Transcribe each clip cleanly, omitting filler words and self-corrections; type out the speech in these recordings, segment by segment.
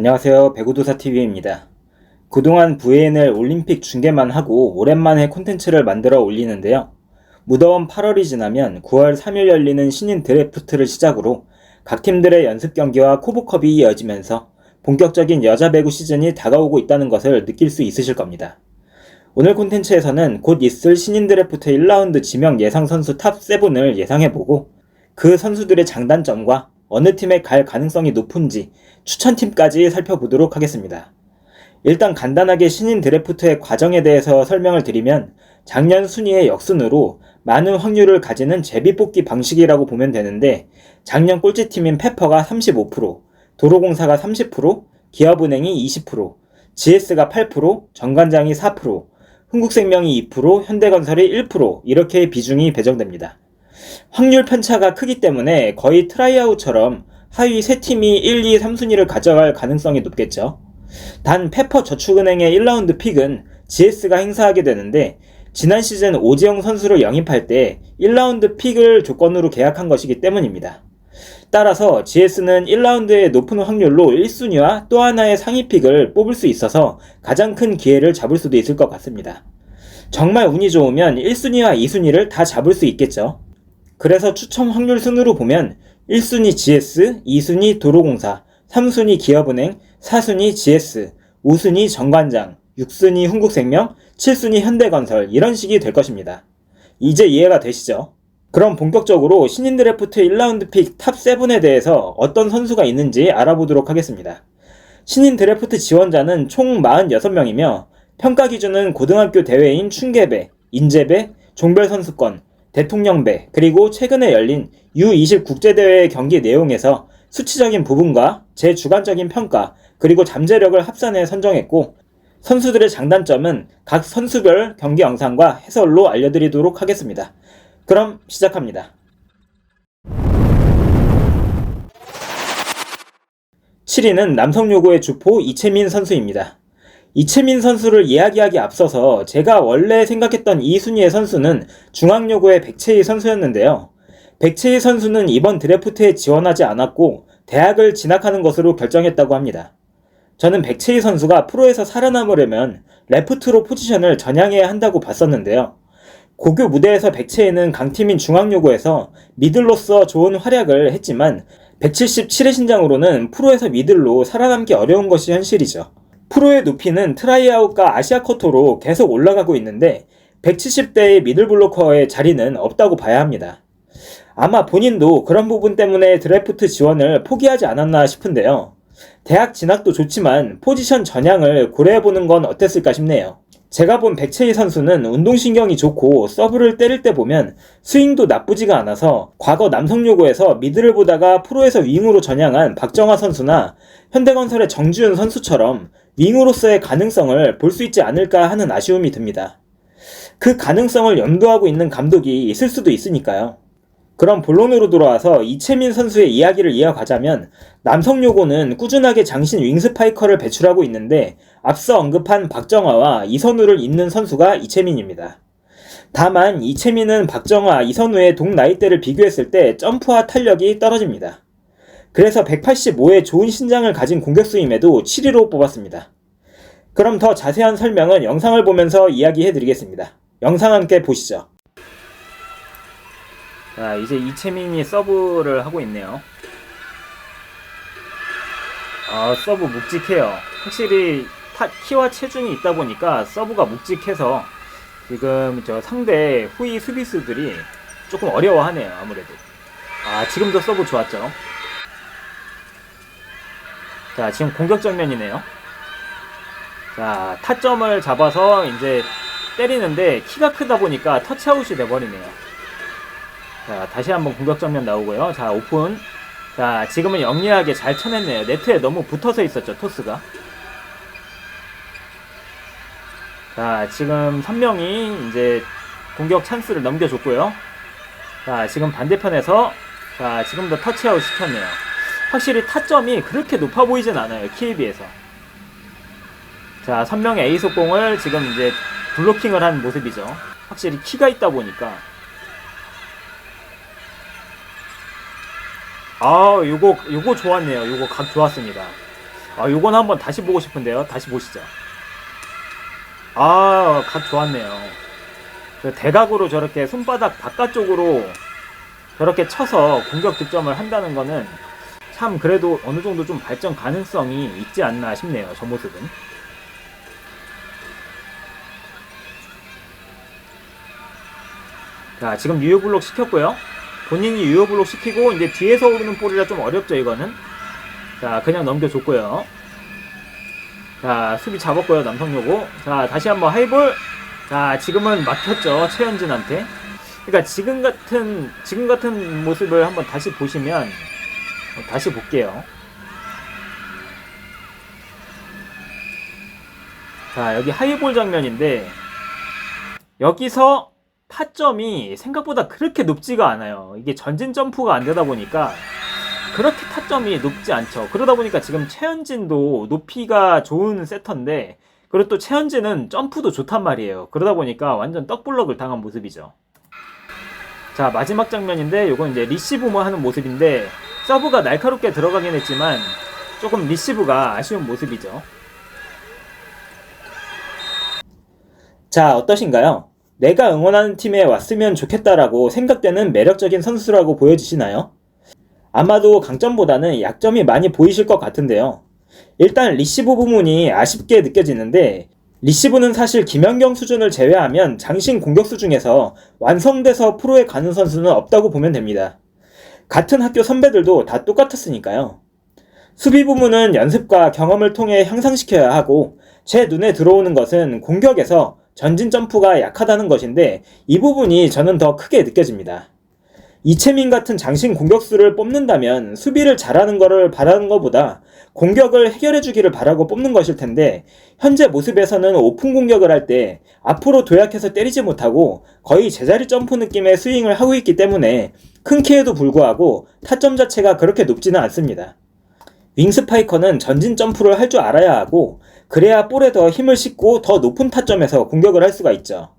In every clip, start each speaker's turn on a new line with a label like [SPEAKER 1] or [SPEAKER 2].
[SPEAKER 1] 안녕하세요. 배구도사TV입니다. 그동안 VNL 올림픽 중계만 하고 오랜만에 콘텐츠를 만들어 올리는데요. 무더운 8월이 지나면 9월 3일 열리는 신인 드래프트를 시작으로 각 팀들의 연습 경기와 코보컵이 이어지면서 본격적인 여자 배구 시즌이 다가오고 있다는 것을 느낄 수 있으실 겁니다. 오늘 콘텐츠에서는 곧 있을 신인 드래프트 1라운드 지명 예상 선수 탑 7을 예상해보고 그 선수들의 장단점과 어느 팀에 갈 가능성이 높은지 추천팀까지 살펴보도록 하겠습니다. 일단 간단하게 신인 드래프트의 과정에 대해서 설명을 드리면 작년 순위의 역순으로 많은 확률을 가지는 제비뽑기 방식이라고 보면 되는데 작년 꼴찌팀인 페퍼가 35%, 도로공사가 30%, 기업은행이 20%, GS가 8%, 정관장이 4%, 흥국생명이 2%, 현대건설이 1% 이렇게 비중이 배정됩니다. 확률 편차가 크기 때문에 거의 트라이아웃처럼 하위 3팀이 1, 2, 3순위를 가져갈 가능성이 높겠죠. 단 페퍼저축은행의 1라운드 픽은 GS가 행사하게 되는데 지난 시즌 오지영 선수를 영입할 때 1라운드 픽을 조건으로 계약한 것이기 때문입니다. 따라서 GS는 1라운드의 높은 확률로 1순위와 또 하나의 상위 픽을 뽑을 수 있어서 가장 큰 기회를 잡을 수도 있을 것 같습니다. 정말 운이 좋으면 1순위와 2순위를 다 잡을 수 있겠죠. 그래서 추첨 확률 순으로 보면 1순위 GS, 2순위 도로공사, 3순위 기업은행, 4순위 GS, 5순위 정관장, 6순위 흥국생명, 7순위 현대건설 이런 식이 될 것입니다. 이제 이해가 되시죠? 그럼 본격적으로 신인 드래프트 1라운드 픽 탑 7에 대해서 어떤 선수가 있는지 알아보도록 하겠습니다. 신인 드래프트 지원자는 총 46명이며 평가 기준은 고등학교 대회인 춘계배, 인제배, 종별선수권, 대통령배, 그리고 최근에 열린 U20 국제대회의 경기 내용에서 수치적인 부분과 제 주관적인 평가, 그리고 잠재력을 합산해 선정했고 선수들의 장단점은 각 선수별 경기 영상과 해설로 알려드리도록 하겠습니다. 그럼 시작합니다. 7위는 남성요고의 주포 이채민 선수입니다. 이채민 선수를 이야기하기 앞서서 제가 원래 생각했던 이 순위의 선수는 중앙요고의 백채희 선수였는데요. 백채희 선수는 이번 드래프트에 지원하지 않았고 대학을 진학하는 것으로 결정했다고 합니다. 저는 백채희 선수가 프로에서 살아남으려면 레프트로 포지션을 전향해야 한다고 봤었는데요. 고교 무대에서 백채희는 강팀인 중앙요고에서 미들로서 좋은 활약을 했지만 177의 신장으로는 프로에서 미들로 살아남기 어려운 것이 현실이죠. 프로의 높이는 트라이아웃과 아시아커터로 계속 올라가고 있는데 170대의 미들블로커의 자리는 없다고 봐야 합니다. 아마 본인도 그런 부분 때문에 드래프트 지원을 포기하지 않았나 싶은데요. 대학 진학도 좋지만 포지션 전향을 고려해보는 건 어땠을까 싶네요. 제가 본 백채희 선수는 운동신경이 좋고 서브를 때릴 때 보면 스윙도 나쁘지가 않아서 과거 남성요고에서 미드를 보다가 프로에서 윙으로 전향한 박정화 선수나 현대건설의 정주윤 선수처럼 윙으로서의 가능성을 볼 수 있지 않을까 하는 아쉬움이 듭니다. 그 가능성을 염두하고 있는 감독이 있을 수도 있으니까요. 그럼 본론으로 돌아와서 이채민 선수의 이야기를 이어가자면 남성요고는 꾸준하게 장신 윙스파이커를 배출하고 있는데 앞서 언급한 박정화와 이선우를 잇는 선수가 이채민입니다. 다만 이채민은 박정화, 이선우의 동나이대를 비교했을 때 점프와 탄력이 떨어집니다. 그래서 185의 좋은 신장을 가진 공격수임에도 7위로 뽑았습니다. 그럼 더 자세한 설명은 영상을 보면서 이야기해드리겠습니다. 영상 함께 보시죠. 자, 이제 이채민이 서브를 하고 있네요. 서브 묵직해요. 확실히 키와 체중이 있다 보니까 서브가 묵직해서 지금 상대 후위 수비수들이 조금 어려워하네요. 아무래도. 지금도 서브 좋았죠. 자, 지금 공격 정면이네요. 자, 타점을 잡아서 이제 때리는데 키가 크다 보니까 터치아웃이 돼버리네요. 자, 다시 한번 공격 정면 나오고요. 자, 오픈. 자, 지금은 영리하게 잘 쳐냈네요. 네트에 너무 붙어서 있었죠, 토스가. 자, 지금 3명이 이제 공격 찬스를 넘겨줬고요. 자, 지금 반대편에서 자, 지금도 터치아웃 시켰네요. 확실히 타점이 그렇게 높아 보이진 않아요, 키에 비해서. 자, 3명의 A 속공을 지금 이제 블로킹을 한 모습이죠. 확실히 키가 있다 보니까. 요거 좋았네요. 요거 각 좋았습니다. 요건 한번 다시 보고 싶은데요. 다시 보시죠. 각 좋았네요. 대각으로 저렇게 손바닥 바깥쪽으로 저렇게 쳐서 공격 득점을 한다는 거는 참 그래도 어느 정도 좀 발전 가능성이 있지 않나 싶네요. 저 모습은. 자, 지금 유효블록 시켰고요. 본인이 유효블록 시키고 이제 뒤에서 오르는 볼이라 좀 어렵죠, 이거는. 자, 그냥 넘겨줬고요. 자, 수비 잡았고요, 남성요고. 자, 다시 한번 하이볼. 자, 지금은 막혔죠, 최현진한테. 그러니까 지금 같은 모습을 한번 다시 보시면, 다시 볼게요. 자, 여기 하이볼 장면인데, 여기서 타점이 생각보다 그렇게 높지가 않아요. 이게 전진 점프가 안 되다 보니까 그렇게 타점이 높지 않죠. 그러다 보니까 지금 최현진도 높이가 좋은 세터인데, 그리고 또 최현진은 점프도 좋단 말이에요. 그러다 보니까 완전 떡블럭을 당한 모습이죠. 자, 마지막 장면인데, 요건 이제 리시브만 하는 모습인데, 서브가 날카롭게 들어가긴 했지만 조금 리시브가 아쉬운 모습이죠. 자, 어떠신가요? 내가 응원하는 팀에 왔으면 좋겠다라고 생각되는 매력적인 선수라고 보여지시나요? 아마도 강점보다는 약점이 많이 보이실 것 같은데요. 일단 리시브 부분이 아쉽게 느껴지는데, 리시브는 사실 김연경 수준을 제외하면 장신 공격수 중에서 완성돼서 프로에 가는 선수는 없다고 보면 됩니다. 같은 학교 선배들도 다 똑같았으니까요. 수비 부분은 연습과 경험을 통해 향상시켜야 하고, 제 눈에 들어오는 것은 공격에서 전진 점프가 약하다는 것인데, 이 부분이 저는 더 크게 느껴집니다. 이채민 같은 장신 공격수를 뽑는다면 수비를 잘하는 것을 바라는 것보다 공격을 해결해주기를 바라고 뽑는 것일 텐데, 현재 모습에서는 오픈 공격을 할 때 앞으로 도약해서 때리지 못하고 거의 제자리 점프 느낌의 스윙을 하고 있기 때문에 큰 키에도 불구하고 타점 자체가 그렇게 높지는 않습니다. 윙스파이커는 전진 점프를 할 줄 알아야 하고, 그래야 볼에 더 힘을 싣고 더 높은 타점에서 공격을 할 수가 있죠.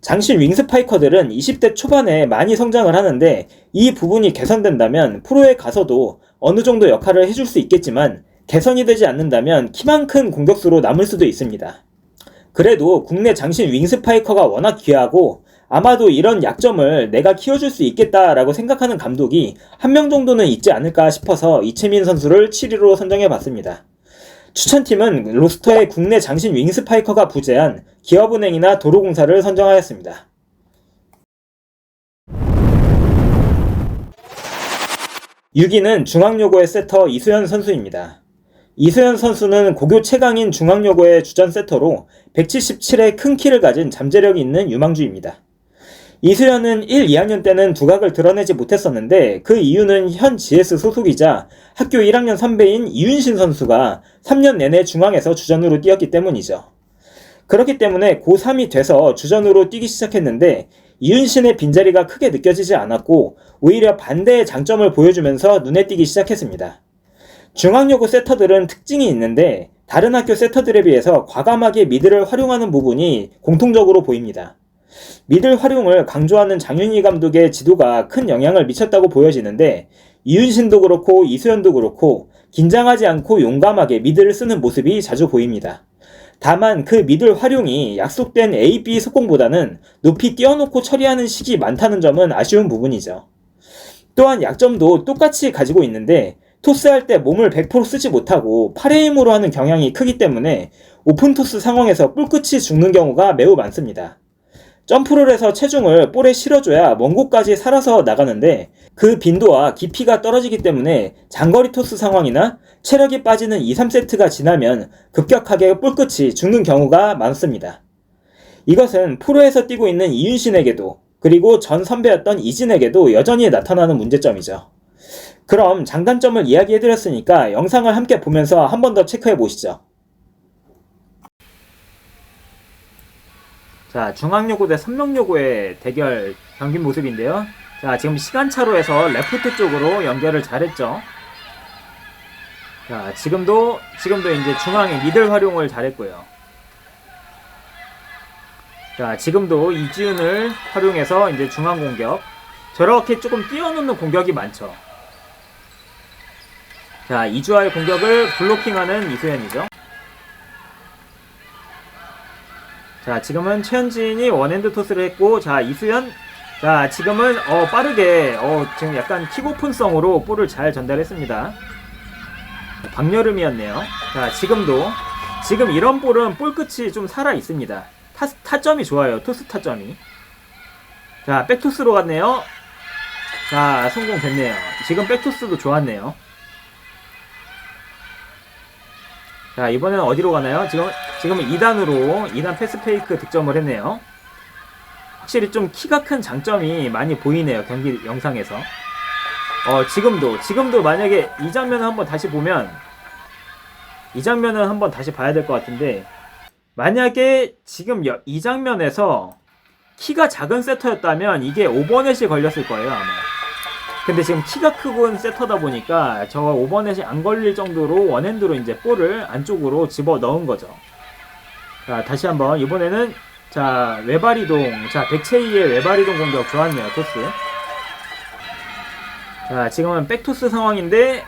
[SPEAKER 1] 장신 윙스파이커들은 20대 초반에 많이 성장을 하는데, 이 부분이 개선된다면 프로에 가서도 어느 정도 역할을 해줄 수 있겠지만, 개선이 되지 않는다면 키만 큰 공격수로 남을 수도 있습니다. 그래도 국내 장신 윙스파이커가 워낙 귀하고, 아마도 이런 약점을 내가 키워줄 수 있겠다라고 생각하는 감독이 한 명 정도는 있지 않을까 싶어서 이채민 선수를 7위로 선정해봤습니다. 추천팀은 로스터에 국내 장신 윙스파이커가 부재한 기업은행이나 도로공사를 선정하였습니다. 6위는 중앙여고의 세터 이수현 선수입니다. 이수현 선수는 고교 최강인 중앙여고의 주전 세터로 177의 큰 키를 가진 잠재력이 있는 유망주입니다. 이수현은 1, 2학년 때는 두각을 드러내지 못했었는데, 그 이유는 현 GS 소속이자 학교 1학년 선배인 이윤신 선수가 3년 내내 중앙에서 주전으로 뛰었기 때문이죠. 그렇기 때문에 고3이 돼서 주전으로 뛰기 시작했는데, 이윤신의 빈자리가 크게 느껴지지 않았고 오히려 반대의 장점을 보여주면서 눈에 띄기 시작했습니다. 중앙여고 세터들은 특징이 있는데, 다른 학교 세터들에 비해서 과감하게 미드를 활용하는 부분이 공통적으로 보입니다. 미들 활용을 강조하는 장윤희 감독의 지도가 큰 영향을 미쳤다고 보여지는데, 이윤신도 그렇고 이수현도 그렇고 긴장하지 않고 용감하게 미들을 쓰는 모습이 자주 보입니다. 다만 그 미들 활용이 약속된 A, B 속공보다는 높이 띄워놓고 처리하는 식이 많다는 점은 아쉬운 부분이죠. 또한 약점도 똑같이 가지고 있는데, 토스할 때 몸을 100% 쓰지 못하고 팔의 힘으로 하는 경향이 크기 때문에 오픈 토스 상황에서 뿔끝이 죽는 경우가 매우 많습니다. 점프를 해서 체중을 볼에 실어줘야 먼 곳까지 살아서 나가는데, 그 빈도와 깊이가 떨어지기 때문에 장거리 토스 상황이나 체력이 빠지는 2, 3세트가 지나면 급격하게 볼끝이 죽는 경우가 많습니다. 이것은 프로에서 뛰고 있는 이윤신에게도, 그리고 전 선배였던 이진에게도 여전히 나타나는 문제점이죠. 그럼 장단점을 이야기해드렸으니까 영상을 함께 보면서 한 번 더 체크해보시죠. 자, 중앙여고 대 삼명여고의 대결 경기 모습인데요. 자, 지금 시간차로 해서 레프트 쪽으로 연결을 잘했죠. 자, 지금도 이제 중앙의 미들 활용을 잘했고요. 자, 지금도 이지훈을 활용해서 이제 중앙 공격. 저렇게 조금 띄워놓는 공격이 많죠. 자, 이주아의 공격을 블로킹하는 이수현이죠. 자, 지금은 최현진이 원핸드 토스를 했고, 자, 이수현. 자, 지금은 빠르게 지금 약간 킥오픈성으로 볼을 잘 전달했습니다. 박여름이었네요. 자, 지금 이런 볼은 볼 끝이 좀 살아 있습니다. 타점이 좋아요. 토스 타점이. 자, 백토스로 갔네요. 자, 성공됐네요. 지금 백토스도 좋았네요. 자, 이번에는 어디로 가나요? 지금은 2단 패스 페이크 득점을 했네요. 확실히 좀 키가 큰 장점이 많이 보이네요. 경기 영상에서. 지금도 만약에 이 장면을 한번 다시 보면, 이 장면은 한번 다시 봐야 될 것 같은데, 만약에 지금 이 장면에서 키가 작은 세터였다면 이게 오버넷이 걸렸을 거예요, 아마. 근데 지금 키가 크고 세터다 보니까 저 오버넷이 안 걸릴 정도로 원핸드로 이제 볼을 안쪽으로 집어 넣은 거죠. 자, 다시 한번 이번에는 자, 외발이동. 자, 백채희의 외발이동 공격 좋았네요, 토스. 자, 지금은 백토스 상황인데,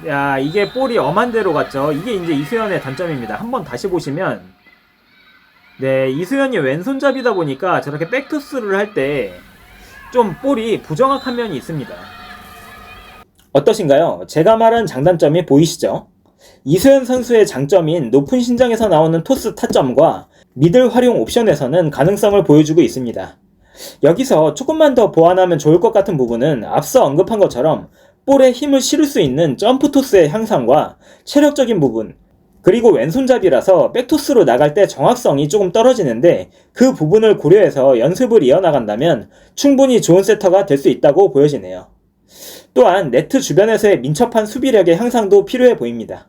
[SPEAKER 1] 야, 이게 볼이 엄한 데로 갔죠. 이게 이제 이수현의 단점입니다. 한번 다시 보시면, 네, 이수현이 왼손잡이다 보니까 저렇게 백토스를 할 때 좀 볼이 부정확한 면이 있습니다. 어떠신가요? 제가 말한 장단점이 보이시죠? 이수현 선수의 장점인 높은 신장에서 나오는 토스 타점과 미들 활용 옵션에서는 가능성을 보여주고 있습니다. 여기서 조금만 더 보완하면 좋을 것 같은 부분은 앞서 언급한 것처럼 볼에 힘을 실을 수 있는 점프 토스의 향상과 체력적인 부분, 그리고 왼손잡이라서 백토스로 나갈 때 정확성이 조금 떨어지는데 그 부분을 고려해서 연습을 이어나간다면 충분히 좋은 세터가 될 수 있다고 보여지네요. 또한 네트 주변에서의 민첩한 수비력의 향상도 필요해 보입니다.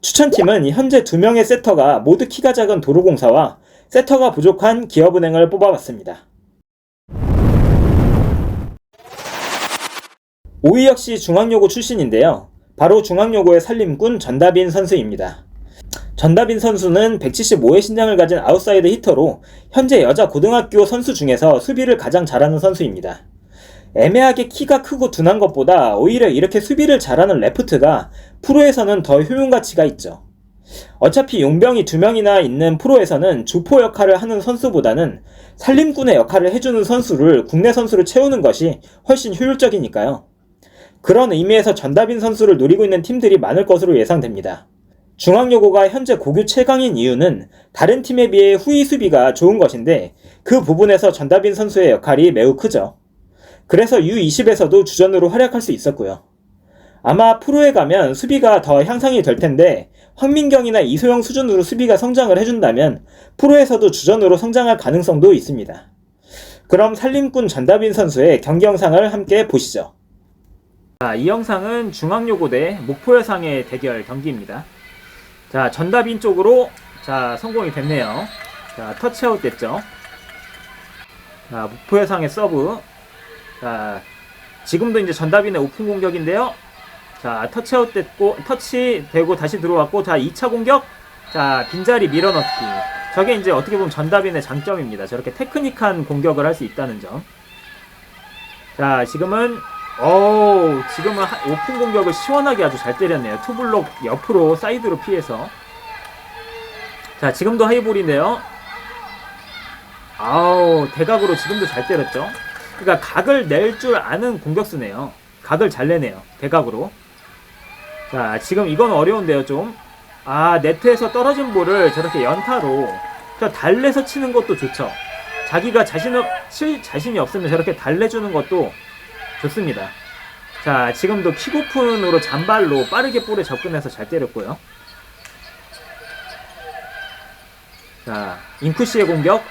[SPEAKER 1] 추천팀은 현재 2명의 세터가 모두 키가 작은 도로공사와 세터가 부족한 기업은행을 뽑아봤습니다. 5위 역시 중앙여고 출신인데요. 바로 중앙여고의 살림꾼 전다빈 선수입니다. 전다빈 선수는 175의 신장을 가진 아웃사이드 히터로 현재 여자 고등학교 선수 중에서 수비를 가장 잘하는 선수입니다. 애매하게 키가 크고 둔한 것보다 오히려 이렇게 수비를 잘하는 레프트가 프로에서는 더 효용가치가 있죠. 어차피 용병이 2명이나 있는 프로에서는 주포 역할을 하는 선수보다는 살림꾼의 역할을 해주는 선수를 국내 선수로 채우는 것이 훨씬 효율적이니까요. 그런 의미에서 전다빈 선수를 노리고 있는 팀들이 많을 것으로 예상됩니다. 중앙여고가 현재 고교 최강인 이유는 다른 팀에 비해 후위 수비가 좋은 것인데 그 부분에서 전다빈 선수의 역할이 매우 크죠. 그래서 U20에서도 주전으로 활약할 수 있었고요. 아마 프로에 가면 수비가 더 향상이 될 텐데 황민경이나 이소영 수준으로 수비가 성장을 해준다면 프로에서도 주전으로 성장할 가능성도 있습니다. 그럼 살림꾼 전다빈 선수의 경기 영상을 함께 보시죠. 자, 이 영상은 중앙여고 대 목포여상의 대결 경기입니다. 자, 전다빈 쪽으로 자, 성공이 됐네요. 자, 터치아웃 됐죠. 자, 목포여상의 서브. 자, 지금도 이제 전다빈의 오픈 공격인데요. 자, 터치아웃 됐고, 터치되고 다시 들어왔고, 자, 2차 공격. 자, 빈자리 밀어넣기. 저게 이제 어떻게 보면 전다빈의 장점입니다. 저렇게 테크닉한 공격을 할 수 있다는 점. 자, 지금은 오픈 공격을 시원하게 아주 잘 때렸네요. 투블록 옆으로 사이드로 피해서. 자, 지금도 하이볼인데요. 대각으로 지금도 잘 때렸죠. 그러니까 각을 낼 줄 아는 공격수네요. 각을 잘 내네요. 대각으로. 자, 지금 이건 어려운데요, 좀. 네트에서 떨어진 볼을 저렇게 연타로 달래서 치는 것도 좋죠. 자기가 자신이 없으면 저렇게 달래주는 것도 좋습니다. 자, 지금도 킥오픈으로 잔발로 빠르게 볼에 접근해서 잘 때렸고요. 자, 인쿠씨의 공격.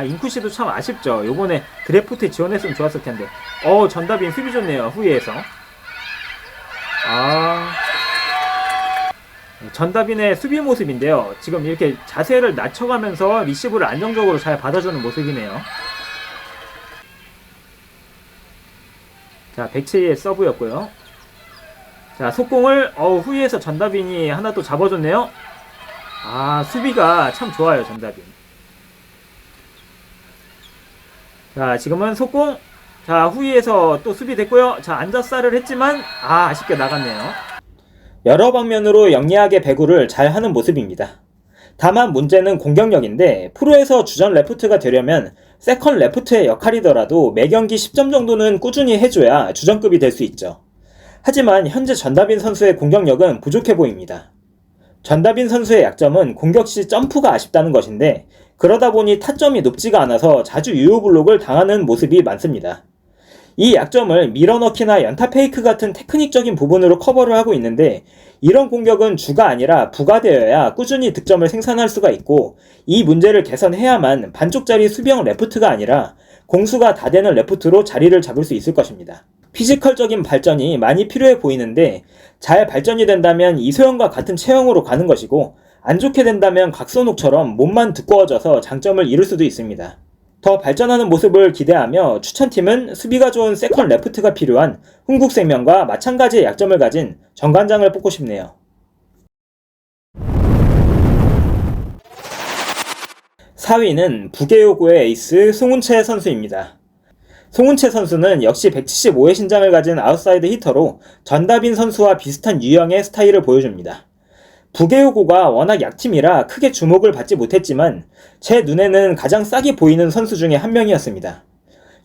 [SPEAKER 1] 인쿠씨도 참 아쉽죠. 요번에 드래프트에 지원했으면 좋았을 텐데. 전다빈 수비 좋네요. 후위에서. 전다빈의 수비 모습인데요. 지금 이렇게 자세를 낮춰가면서 리시브를 안정적으로 잘 받아주는 모습이네요. 자, 백채희의 서브였고요. 자, 속공을 후위에서 전다빈이 하나 또 잡아줬네요. 수비가 참 좋아요, 전다빈. 자, 지금은 속공. 자, 후위에서 또 수비 됐고요. 자, 안전살을 했지만 아쉽게 나갔네요. 여러 방면으로 영리하게 배구를 잘 하는 모습입니다. 다만 문제는 공격력인데 프로에서 주전 레프트가 되려면 세컨 레프트의 역할이더라도 매경기 10점 정도는 꾸준히 해줘야 주전급이 될 수 있죠. 하지만 현재 전다빈 선수의 공격력은 부족해 보입니다. 전다빈 선수의 약점은 공격 시 점프가 아쉽다는 것인데 그러다 보니 타점이 높지가 않아서 자주 유효블록을 당하는 모습이 많습니다. 이 약점을 밀어넣기나 연타 페이크 같은 테크닉적인 부분으로 커버를 하고 있는데 이런 공격은 주가 아니라 부가 되어야 꾸준히 득점을 생산할 수가 있고 이 문제를 개선해야만 반쪽짜리 수비형 레프트가 아니라 공수가 다 되는 레프트로 자리를 잡을 수 있을 것입니다. 피지컬적인 발전이 많이 필요해 보이는데 잘 발전이 된다면 이소영과 같은 체형으로 가는 것이고 안 좋게 된다면 각선옥처럼 몸만 두꺼워져서 장점을 잃을 수도 있습니다. 더 발전하는 모습을 기대하며 추천팀은 수비가 좋은 세컨 레프트가 필요한 흥국생명과 마찬가지의 약점을 가진 정관장을 뽑고 싶네요. 4위는 부계요고의 에이스 송은채 선수입니다. 송은채 선수는 역시 175의 신장을 가진 아웃사이드 히터로 전다빈 선수와 비슷한 유형의 스타일을 보여줍니다. 부계요고가 워낙 약팀이라 크게 주목을 받지 못했지만 제 눈에는 가장 싹이 보이는 선수 중에 한 명이었습니다.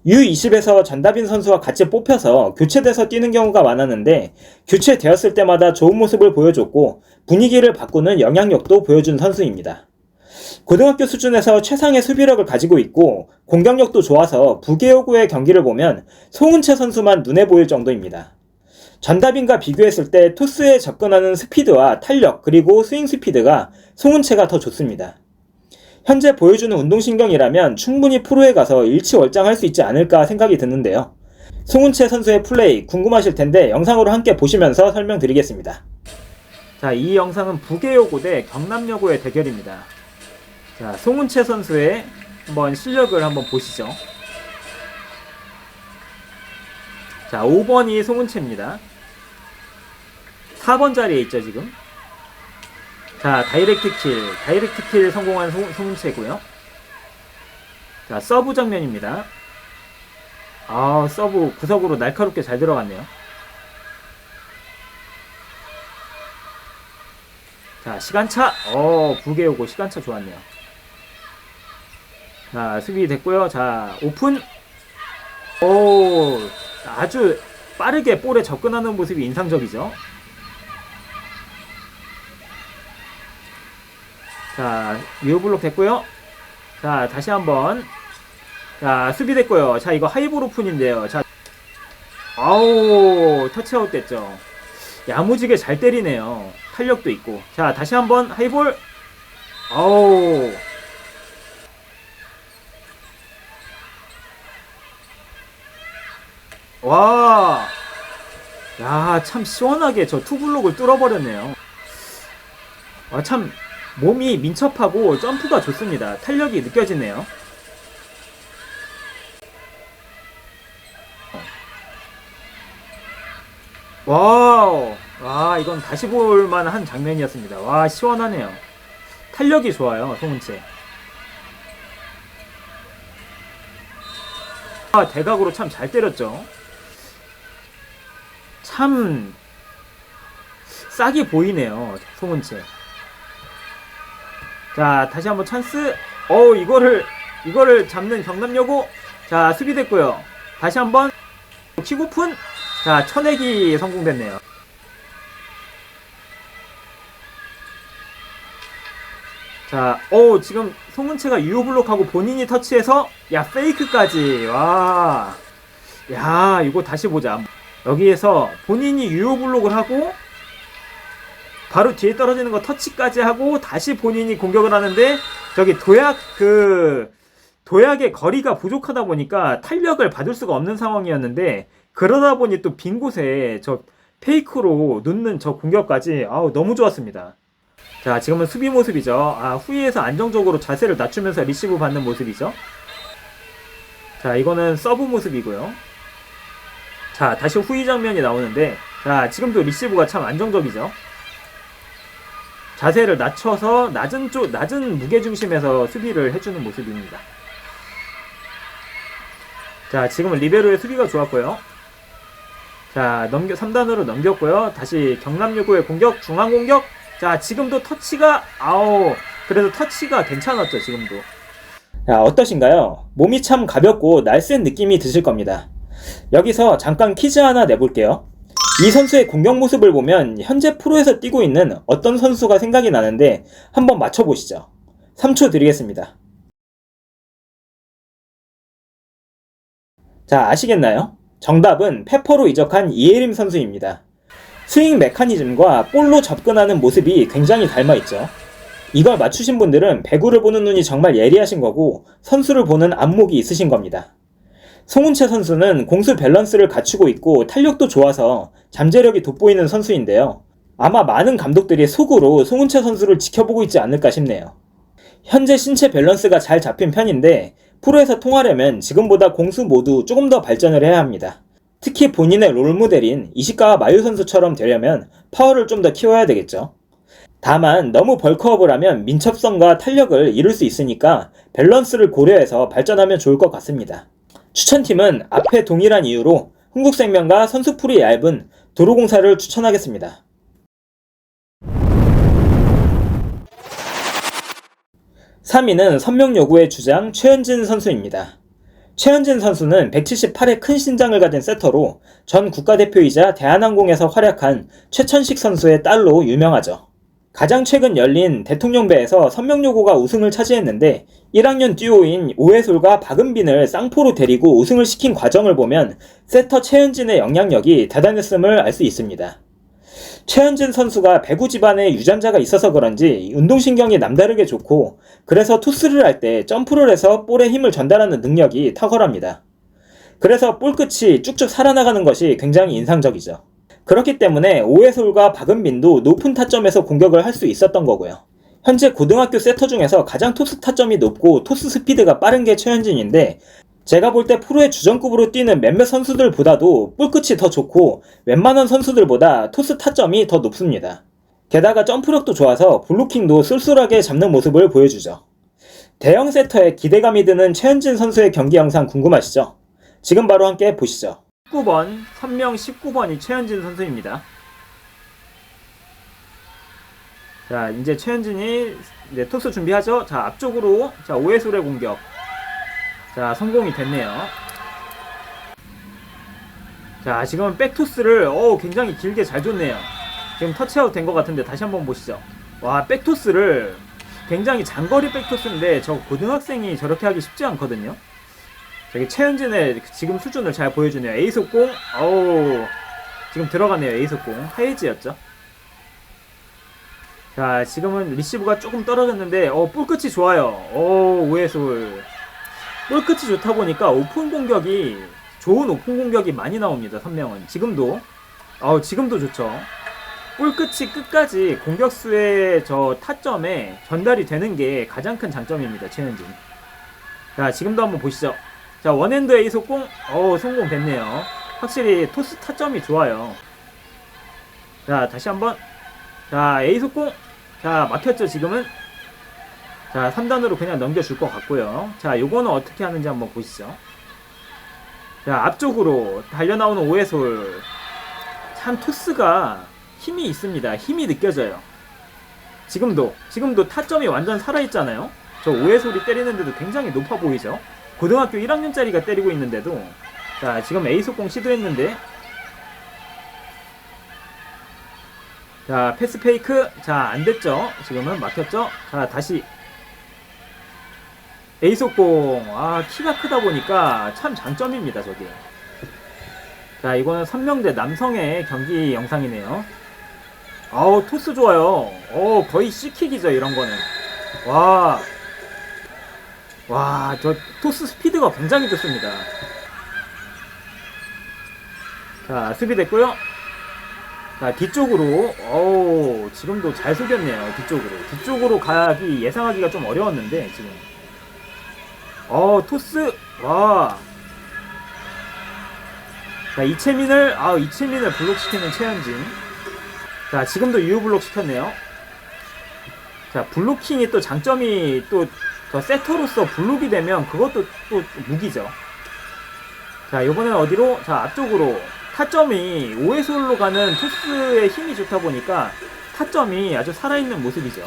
[SPEAKER 1] U20에서 전다빈 선수와 같이 뽑혀서 교체돼서 뛰는 경우가 많았는데 교체되었을 때마다 좋은 모습을 보여줬고 분위기를 바꾸는 영향력도 보여준 선수입니다. 고등학교 수준에서 최상의 수비력을 가지고 있고 공격력도 좋아서 부계요고의 경기를 보면 송은채 선수만 눈에 보일 정도입니다. 전다빈과 비교했을 때 토스에 접근하는 스피드와 탄력 그리고 스윙 스피드가 송은채가 더 좋습니다. 현재 보여주는 운동신경이라면 충분히 프로에 가서 일치월장할 수 있지 않을까 생각이 드는데요. 송은채 선수의 플레이 궁금하실 텐데 영상으로 함께 보시면서 설명드리겠습니다. 자, 이 영상은 부계요고 대 경남여고의 대결입니다. 자, 송은채 선수의 한번 실력을 한번 보시죠. 자, 5번이 송은채입니다. 4번 자리에 있죠, 지금. 자, 다이렉트 킬 성공한 송은채고요. 자, 서브 장면입니다. 서브 구석으로 날카롭게 잘 들어갔네요. 자, 시간차. 부계요고 시간차 좋았네요. 자, 수비 됐고요. 자, 오픈. 아주 빠르게 볼에 접근하는 모습이 인상적이죠. 자, 유효블록 됐고요. 자, 다시 한번. 자, 수비 됐고요. 자, 이거 하이볼 오픈인데요. 자, 터치아웃 됐죠. 야무지게 잘 때리네요. 탄력도 있고. 자, 다시 한번 하이볼. 와, 야, 참 시원하게 저 투블록을 뚫어버렸네요. 참 몸이 민첩하고 점프가 좋습니다. 탄력이 느껴지네요. 와우, 이건 다시 볼만한 장면이었습니다. 와, 시원하네요. 탄력이 좋아요, 송은채. 대각으로 참 잘 때렸죠. 참 싹이 보이네요, 송은채. 자, 다시 한번 찬스. 이거를 잡는 경남여고. 자, 수비 됐고요. 다시 한번 킥오픈. 자, 쳐내기 성공됐네요. 자, 지금 송은채가 유효블록하고 본인이 터치해서 페이크까지. 와, 야, 이거 다시 보자. 여기에서 본인이 유효블록을 하고 바로 뒤에 떨어지는 거 터치까지 하고 다시 본인이 공격을 하는데 저기 도약의 거리가 부족하다 보니까 탄력을 받을 수가 없는 상황이었는데 그러다 보니 또 빈 곳에 저 페이크로 넣는 저 공격까지 너무 좋았습니다. 자, 지금은 수비 모습이죠. 후위에서 안정적으로 자세를 낮추면서 리시브 받는 모습이죠. 자, 이거는 서브 모습이고요. 자, 다시 후위 장면이 나오는데 자, 지금도 리시브가 참 안정적이죠. 자세를 낮춰서 낮은 무게중심에서 수비를 해주는 모습입니다. 자, 지금은 리베로의 수비가 좋았고요. 자, 3단으로 넘겼고요. 다시 경남유구의 공격, 중앙 공격. 자, 지금도 터치가, 그래도 터치가 괜찮았죠, 지금도. 자, 어떠신가요? 몸이 참 가볍고 날쌘 느낌이 드실 겁니다. 여기서 잠깐 퀴즈 하나 내볼게요. 이 선수의 공격 모습을 보면 현재 프로에서 뛰고 있는 어떤 선수가 생각이 나는데 한번 맞춰보시죠. 3초 드리겠습니다. 자, 아시겠나요? 정답은 페퍼로 이적한 이예림 선수입니다. 스윙 메커니즘과 볼로 접근하는 모습이 굉장히 닮아있죠. 이걸 맞추신 분들은 배구를 보는 눈이 정말 예리하신 거고 선수를 보는 안목이 있으신 겁니다. 송은채 선수는 공수 밸런스를 갖추고 있고 탄력도 좋아서 잠재력이 돋보이는 선수인데요. 아마 많은 감독들이 속으로 송은채 선수를 지켜보고 있지 않을까 싶네요. 현재 신체 밸런스가 잘 잡힌 편인데 프로에서 통하려면 지금보다 공수 모두 조금 더 발전을 해야 합니다. 특히 본인의 롤모델인 이시카와 마유 선수처럼 되려면 파워를 좀 더 키워야 되겠죠. 다만 너무 벌크업을 하면 민첩성과 탄력을 잃을 수 있으니까 밸런스를 고려해서 발전하면 좋을 것 같습니다. 추천팀은 앞에 동일한 이유로 흥국생명과 선수풀이 얇은 도로공사를 추천하겠습니다. 3위는 선명여고의 주장 최현진 선수입니다. 최현진 선수는 178의 큰 신장을 가진 세터로 전 국가대표이자 대한항공에서 활약한 최천식 선수의 딸로 유명하죠. 가장 최근 열린 대통령배에서 선명여고가 우승을 차지했는데 1학년 듀오인 오해솔과 박은빈을 쌍포로 데리고 우승을 시킨 과정을 보면 세터 최현진의 영향력이 대단했음을 알 수 있습니다. 최현진 선수가 배구 집안에 유전자가 있어서 그런지 운동신경이 남다르게 좋고 그래서 토스를 할 때 점프를 해서 볼에 힘을 전달하는 능력이 탁월합니다. 그래서 볼 끝이 쭉쭉 살아나가는 것이 굉장히 인상적이죠. 그렇기 때문에 오해솔과 박은빈도 높은 타점에서 공격을 할 수 있었던 거고요. 현재 고등학교 세터 중에서 가장 토스 타점이 높고 토스 스피드가 빠른 게 최현진인데 제가 볼 때 프로의 주전급으로 뛰는 몇몇 선수들보다도 볼끝이 더 좋고 웬만한 선수들보다 토스 타점이 더 높습니다. 게다가 점프력도 좋아서 블로킹도 쏠쏠하게 잡는 모습을 보여주죠. 대형 세터에 기대감이 드는 최현진 선수의 경기 영상 궁금하시죠? 지금 바로 함께 보시죠. 19번, 선명 19번이 최현진 선수입니다. 자, 이제 최현진이 토스 준비하죠? 자, 앞쪽으로, 자, 오해솔의 공격. 자, 성공이 됐네요. 자, 지금은 백토스를 굉장히 길게 잘 줬네요. 지금 터치아웃 된 것 같은데 다시 한번 보시죠. 와, 백토스를 굉장히 장거리 백토스인데 저 고등학생이 저렇게 하기 쉽지 않거든요. 저기 최현진의 지금 수준을 잘 보여주네요. 에이속공, 지금 들어가네요. 에이속공, 하이즈였죠. 자, 지금은 리시브가 조금 떨어졌는데 볼 끝이 좋아요. 오해솔. 볼 끝이 좋다 보니까 오픈 공격이 좋은 오픈 공격이 많이 나옵니다. 선명은 지금도 지금도 좋죠. 볼 끝이 끝까지 공격수의 저 타점에 전달이 되는 게 가장 큰 장점입니다. 최현진. 자, 지금도 한번 보시죠. 자, 원핸드 에이속공 성공됐네요. 확실히 토스 타점이 좋아요. 자, 다시 한번. 자, 에이속공. 자, 막혔죠 지금은. 자, 3단으로 그냥 넘겨줄 것 같고요. 자, 요거는 어떻게 하는지 한번 보시죠. 자, 앞쪽으로 달려나오는 오해솔. 참 토스가 힘이 있습니다. 힘이 느껴져요. 지금도 타점이 완전 살아있잖아요. 저 오해솔이 때리는데도 굉장히 높아 보이죠. 고등학교 1학년짜리가 때리고 있는데도. 자, 지금 에이속공 시도했는데, 자, 패스 페이크. 자, 안됐죠. 지금은 막혔죠. 자, 다시 에이속공. 키가 크다 보니까 참 장점입니다, 저게. 자, 이거는 선명대 남성의 경기 영상이네요. 토스 좋아요. 거의 C킥이죠, 이런 거는. 저 토스 스피드가 굉장히 좋습니다. 자, 수비됐고요. 자, 뒤쪽으로. 지금도 잘 속였네요, 뒤쪽으로 가기 예상하기가 좀 어려웠는데, 지금. 토스. 자, 이채민을 블록시키는 최현진. 자, 지금도 유효 블록 시켰네요. 자, 블로킹이 또 장점이 또 저 세터로서 블록이 되면 그것도 또 무기죠. 자, 이번에는 어디로? 자, 앞쪽으로. 타점이 5회솔로 가는 토스의 힘이 좋다 보니까 타점이 아주 살아있는 모습이죠.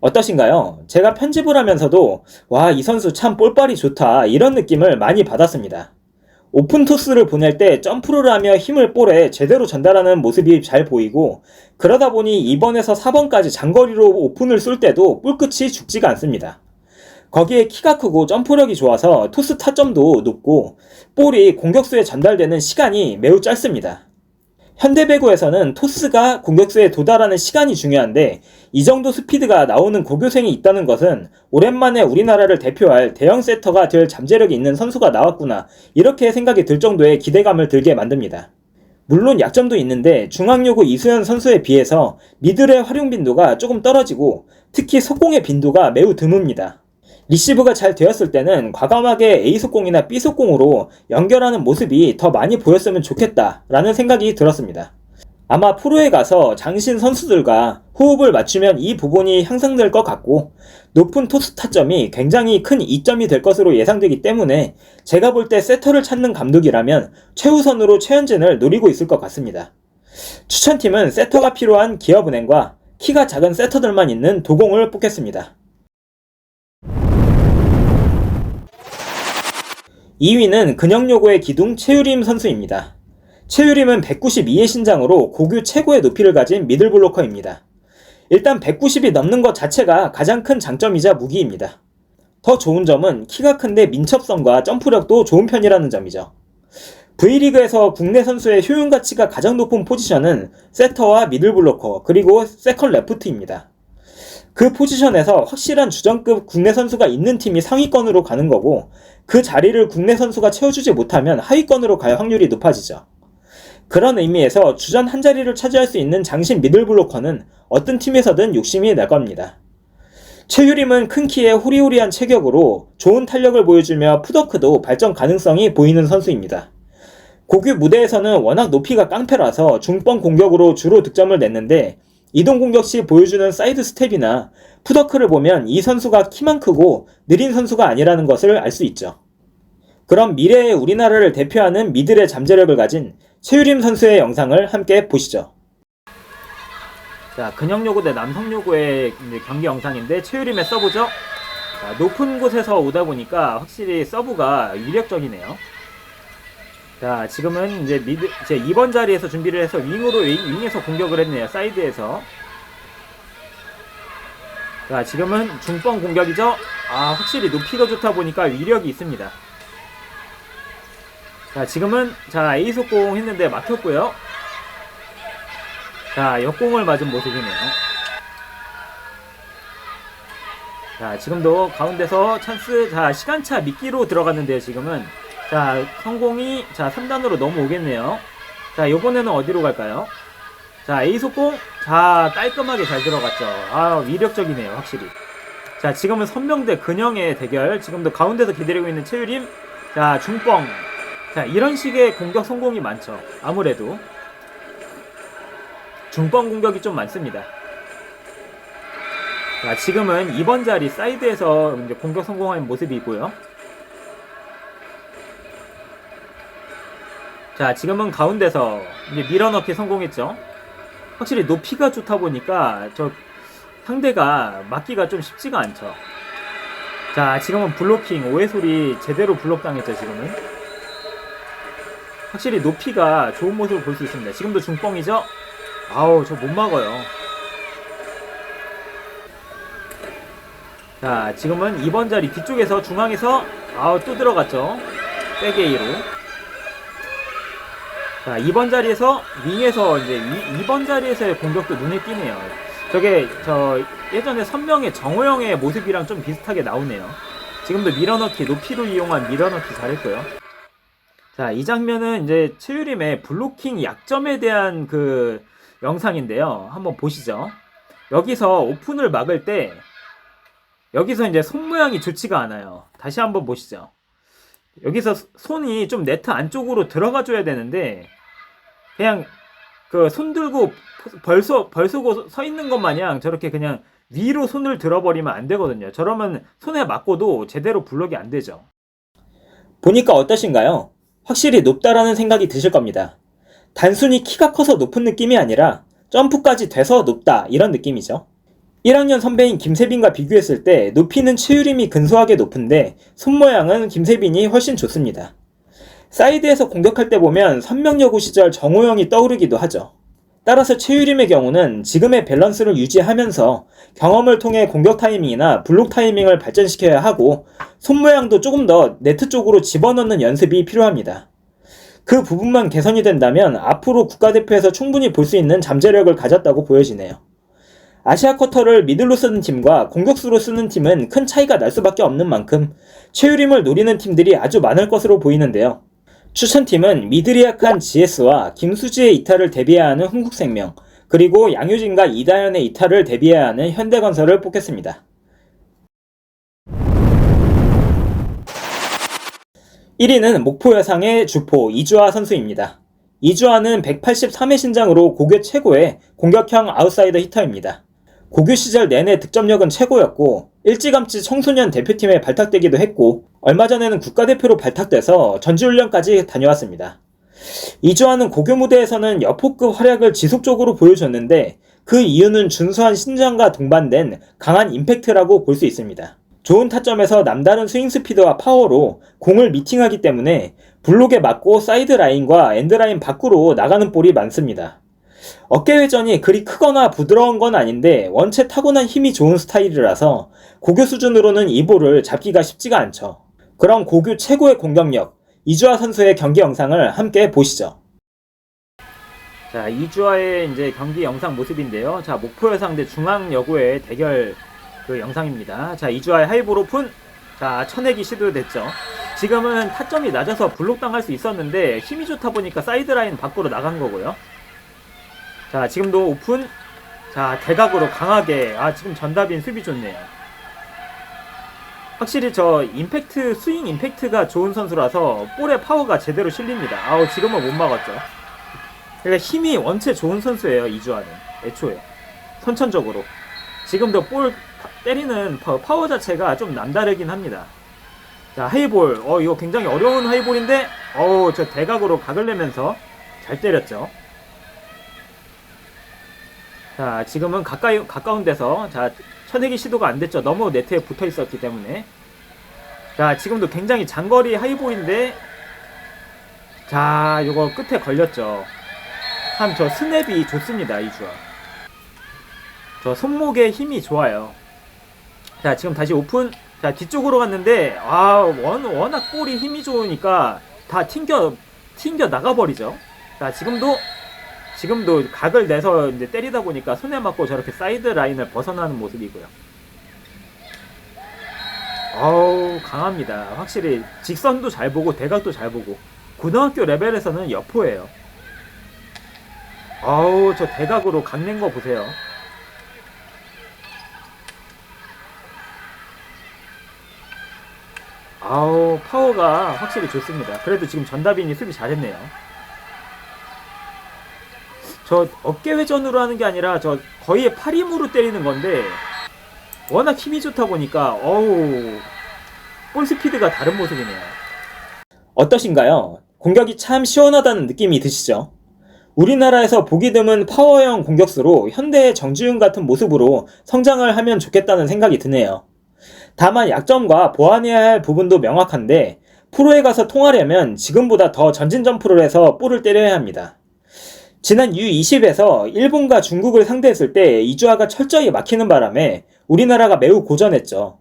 [SPEAKER 1] 어떠신가요? 제가 편집을 하면서도 와, 이 선수 참 볼빨이 좋다 이런 느낌을 많이 받았습니다. 오픈 토스를 보낼 때 점프를 하며 힘을 볼에 제대로 전달하는 모습이 잘 보이고, 그러다 보니 2번에서 4번까지 장거리로 오픈을 쏠 때도 볼 끝이 죽지가 않습니다. 거기에 키가 크고 점프력이 좋아서 토스 타점도 높고 볼이 공격수에 전달되는 시간이 매우 짧습니다. 현대배구에서는 토스가 공격수에 도달하는 시간이 중요한데, 이 정도 스피드가 나오는 고교생이 있다는 것은 오랜만에 우리나라를 대표할 대형 세터가 될 잠재력이 있는 선수가 나왔구나, 이렇게 생각이 들 정도의 기대감을 들게 만듭니다. 물론 약점도 있는데 중앙요구 이수현 선수에 비해서 미들의 활용 빈도가 조금 떨어지고 특히 속공의 빈도가 매우 드뭅니다. 리시브가 잘 되었을 때는 과감하게 A속공이나 B속공으로 연결하는 모습이 더 많이 보였으면 좋겠다라는 생각이 들었습니다. 아마 프로에 가서 장신 선수들과 호흡을 맞추면 이 부분이 향상될 것 같고, 높은 토스 타점이 굉장히 큰 이점이 될 것으로 예상되기 때문에 제가 볼 때 세터를 찾는 감독이라면 최우선으로 최현진을 노리고 있을 것 같습니다. 추천팀은 세터가 필요한 기업은행과 키가 작은 세터들만 있는 도공을 뽑겠습니다. 2위는 근역요구의 기둥 최유림 선수입니다. 최유림은 192의 신장으로 고교 최고의 높이를 가진 미들블로커입니다. 일단 190이 넘는 것 자체가 가장 큰 장점이자 무기입니다. 더 좋은 점은 키가 큰데 민첩성과 점프력도 좋은 편이라는 점이죠. V리그에서 국내 선수의 효용 가치가 가장 높은 포지션은 세터와 미들블로커, 그리고 세컨 레프트입니다. 그 포지션에서 확실한 주전급 국내 선수가 있는 팀이 상위권으로 가는 거고, 그 자리를 국내 선수가 채워주지 못하면 하위권으로 갈 확률이 높아지죠. 그런 의미에서 주전 한 자리를 차지할 수 있는 장신 미들블로커는 어떤 팀에서든 욕심이 날 겁니다. 최유림은 큰 키에 호리호리한 체격으로 좋은 탄력을 보여주며 풋워크도 발전 가능성이 보이는 선수입니다. 고교 무대에서는 워낙 높이가 깡패라서 중번 공격으로 주로 득점을 냈는데, 이동 공격 시 보여주는 사이드 스텝이나 풋워크를 보면 이 선수가 키만 크고 느린 선수가 아니라는 것을 알 수 있죠. 그럼 미래의 우리나라를 대표하는 미들의 잠재력을 가진 최유림 선수의 영상을 함께 보시죠. 자, 근역요구 대 남성요구의 경기 영상인데 최유림의 서브죠. 자, 높은 곳에서 오다 보니까 확실히 서브가 위력적이네요. 자, 지금은 이제 2번 자리에서 준비를 해서 윙에서 공격을 했네요. 사이드에서. 자, 지금은 중번 공격이죠. 아, 확실히 높이가 좋다 보니까 위력이 있습니다. 자, 지금은 A속공 했는데 막혔고요. 자, 역공을 맞은 모습이네요. 자, 지금도 가운데서 찬스. 자, 시간차 미끼로 들어갔는데요, 지금은. 자, 성공이 3단으로 넘어오겠네요. 자, 요번에는 어디로 갈까요? 자, A속공. 자, 깔끔하게 잘 들어갔죠. 아, 위력적이네요, 확실히. 자, 지금은 선명대 근영의 대결. 지금도 가운데서 기다리고 있는 최유림. 자, 중뻥. 자, 이런 식의 공격 성공이 많죠. 아무래도 중뻥 공격이 좀 많습니다. 자, 지금은 2번 자리 사이드에서 이제 공격 성공하는 모습이 있고요. 자, 지금은 가운데서 이제 밀어넣기 성공했죠. 확실히 높이가 좋다 보니까 상대가 막기가 좀 쉽지가 않죠. 자, 지금은 블로킹, 오해솔이 제대로 블록당했죠, 지금은. 확실히 높이가 좋은 모습을 볼 수 있습니다. 지금도 중뻥이죠? 아우, 저 못 막아요. 자, 지금은 2번 자리 뒤쪽에서 중앙에서 아우, 또 들어갔죠. 백에이로. 자, 2번 자리에서 윙에서 이제 2번 자리에서의 공격도 눈에 띄네요. 저게 예전에 선명의 정호영의 모습이랑 좀 비슷하게 나오네요. 지금도 밀어넣기, 높이를 이용한 밀어넣기 잘했고요. 자, 이 장면은 이제 최유림의 블로킹 약점에 대한 그 영상인데요. 한번 보시죠. 여기서 오픈을 막을 때 여기서 이제 손 모양이 좋지가 않아요. 다시 한번 보시죠. 여기서 손이 좀 네트 안쪽으로 들어가 줘야 되는데 그냥 그 손 들고 벌쏘고 서 있는 것 마냥 저렇게 그냥 위로 손을 들어버리면 안 되거든요. 저러면 손에 맞고도 제대로 블록이 안 되죠. 보니까 어떠신가요? 확실히 높다라는 생각이 드실 겁니다. 단순히 키가 커서 높은 느낌이 아니라 점프까지 돼서 높다 이런 느낌이죠. 1학년 선배인 김세빈과 비교했을 때 높이는 최유림이 근소하게 높은데 손모양은 김세빈이 훨씬 좋습니다. 사이드에서 공격할 때 보면 선명여고 시절 정호영이 떠오르기도 하죠. 따라서 최유림의 경우는 지금의 밸런스를 유지하면서 경험을 통해 공격 타이밍이나 블록 타이밍을 발전시켜야 하고 손모양도 조금 더 네트 쪽으로 집어넣는 연습이 필요합니다. 그 부분만 개선이 된다면 앞으로 국가대표에서 충분히 볼 수 있는 잠재력을 가졌다고 보여지네요. 아시아 쿼터를 미들로 쓰는 팀과 공격수로 쓰는 팀은 큰 차이가 날 수밖에 없는 만큼 최유림을 노리는 팀들이 아주 많을 것으로 보이는데요. 추천팀은 미들이 약한 GS와 김수지의 이탈을 대비해야 하는 흥국생명, 그리고 양효진과 이다현의 이탈을 대비해야 하는 현대건설을 뽑겠습니다. 1위는 목포여상의 주포 이주하 선수입니다. 이주하는 183의 신장으로 고교 최고의 공격형 아웃사이더 히터입니다. 고교 시절 내내 득점력은 최고였고 일찌감치 청소년 대표팀에 발탁되기도 했고 얼마 전에는 국가대표로 발탁돼서 전지훈련까지 다녀왔습니다. 이주하는 고교 무대에서는 여포급 활약을 지속적으로 보여줬는데 그 이유는 준수한 신장과 동반된 강한 임팩트라고 볼 수 있습니다. 좋은 타점에서 남다른 스윙 스피드와 파워로 공을 미팅하기 때문에 블록에 맞고 사이드 라인과 엔드라인 밖으로 나가는 볼이 많습니다. 어깨 회전이 그리 크거나 부드러운 건 아닌데 원체 타고난 힘이 좋은 스타일이라서 고교 수준으로는 이 볼을 잡기가 쉽지가 않죠. 그럼 고교 최고의 공격력 이주하 선수의 경기 영상을 함께 보시죠. 자, 이주하의 이제 경기 영상 모습인데요. 자, 목포여상 대 중앙여고의 대결 그 영상입니다. 자, 이주하의 하이볼 오픈. 자, 쳐내기 시도됐죠. 지금은 타점이 낮아서 블록 당할 수 있었는데 힘이 좋다 보니까 사이드라인 밖으로 나간 거고요. 자, 지금도 오픈. 자, 대각으로 강하게. 지금 전다빈 수비 좋네요. 확실히 저 임팩트, 스윙 임팩트가 좋은 선수라서 볼의 파워가 제대로 실립니다. 지금은 못 막았죠. 그러니까 힘이 원체 좋은 선수예요, 이주하는. 애초에. 선천적으로. 지금도 볼 때리는 파워 자체가 좀 남다르긴 합니다. 자, 하이볼. 이거 굉장히 어려운 하이볼인데, 저 대각으로 각을 내면서 잘 때렸죠. 자, 지금은 가까운 데서, 자, 쳐내기 시도가 안 됐죠. 너무 네트에 붙어 있었기 때문에. 자, 지금도 굉장히 장거리 하이볼인데, 자, 요거 끝에 걸렸죠. 참, 저 스냅이 좋습니다, 이주하. 저 손목에 힘이 좋아요. 자, 지금 다시 오픈. 자, 뒤쪽으로 갔는데, 워낙 볼이 힘이 좋으니까 다 튕겨 나가버리죠. 자, 지금도 각을 내서 이제 때리다 보니까 손에 맞고 저렇게 사이드 라인을 벗어나는 모습이고요. 강합니다. 확실히 직선도 잘 보고 대각도 잘 보고 고등학교 레벨에서는 여포예요. 저 대각으로 각 낸 거 보세요. 파워가 확실히 좋습니다. 그래도 지금 전다빈이 수비 잘했네요. 저 어깨 회전으로 하는 게 아니라 저 거의 팔 힘으로 때리는 건데 워낙 힘이 좋다 보니까 볼 스피드가 다른 모습이네요. 어떠신가요? 공격이 참 시원하다는 느낌이 드시죠? 우리나라에서 보기 드문 파워형 공격수로 현대의 정지훈 같은 모습으로 성장을 하면 좋겠다는 생각이 드네요. 다만 약점과 보완해야 할 부분도 명확한데 프로에 가서 통하려면 지금보다 더 전진 점프를 해서 볼을 때려야 합니다. 지난 U20에서 일본과 중국을 상대했을 때 이주하가 철저히 막히는 바람에 우리나라가 매우 고전했죠.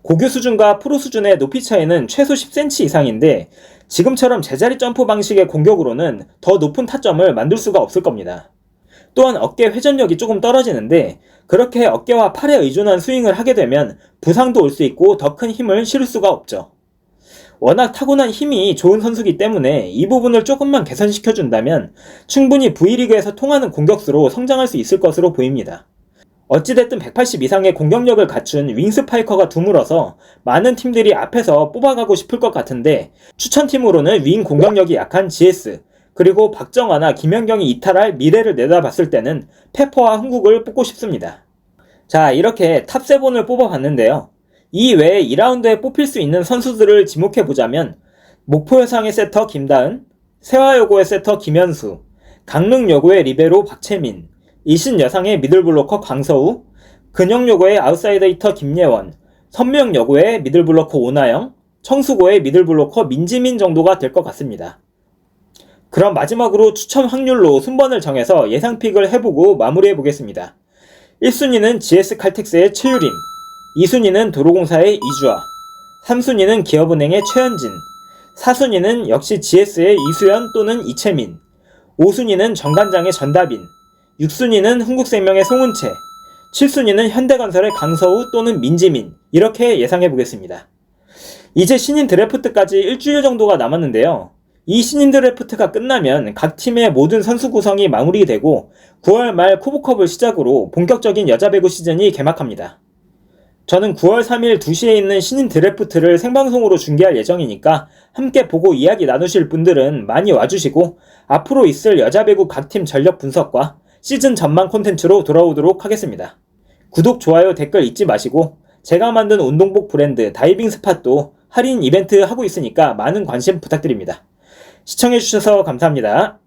[SPEAKER 1] 고교 수준과 프로 수준의 높이 차이는 최소 10cm 이상인데 지금처럼 제자리 점프 방식의 공격으로는 더 높은 타점을 만들 수가 없을 겁니다. 또한 어깨 회전력이 조금 떨어지는데 그렇게 어깨와 팔에 의존한 스윙을 하게 되면 부상도 올 수 있고 더 큰 힘을 실을 수가 없죠. 워낙 타고난 힘이 좋은 선수이기 때문에 이 부분을 조금만 개선시켜준다면 충분히 V리그에서 통하는 공격수로 성장할 수 있을 것으로 보입니다. 어찌됐든 180 이상의 공격력을 갖춘 윙스파이커가 드물어서 많은 팀들이 앞에서 뽑아가고 싶을 것 같은데 추천팀으로는 윙 공격력이 약한 GS 그리고 박정아나 김연경이 이탈할 미래를 내다봤을 때는 페퍼와 흥국을 뽑고 싶습니다. 자, 이렇게 탑7을 뽑아봤는데요. 이 외에 2라운드에 뽑힐 수 있는 선수들을 지목해보자면 목포여상의 세터 김다은, 세화여고의 세터 김현수, 강릉여고의 리베로 박채민, 이신여상의 미들블로커 광서우, 근영여고의 아웃사이더 히터 김예원, 선명여고의 미들블로커 오나영, 청수고의 미들블로커 민지민 정도가 될 것 같습니다. 그럼 마지막으로 추첨 확률로 순번을 정해서 예상픽을 해보고 마무리해보겠습니다. 1순위는 GS칼텍스의 최유림, 2순위는 도로공사의 이주아, 3순위는 기업은행의 최현진, 4순위는 역시 GS의 이수연 또는 이채민, 5순위는 정관장의 전다빈, 6순위는 흥국생명의 송은채, 7순위는 현대건설의 강서우 또는 민지민, 이렇게 예상해보겠습니다. 이제 신인 드래프트까지 일주일 정도가 남았는데요. 이 신인 드래프트가 끝나면 각 팀의 모든 선수 구성이 마무리되고 9월 말 코보컵을 시작으로 본격적인 여자 배구 시즌이 개막합니다. 저는 9월 3일 2시에 있는 신인 드래프트를 생방송으로 중계할 예정이니까 함께 보고 이야기 나누실 분들은 많이 와주시고 앞으로 있을 여자 배구 각 팀 전력 분석과 시즌 전망 콘텐츠로 돌아오도록 하겠습니다. 구독, 좋아요, 댓글 잊지 마시고 제가 만든 운동복 브랜드 다이빙 스팟도 할인 이벤트 하고 있으니까 많은 관심 부탁드립니다. 시청해주셔서 감사합니다.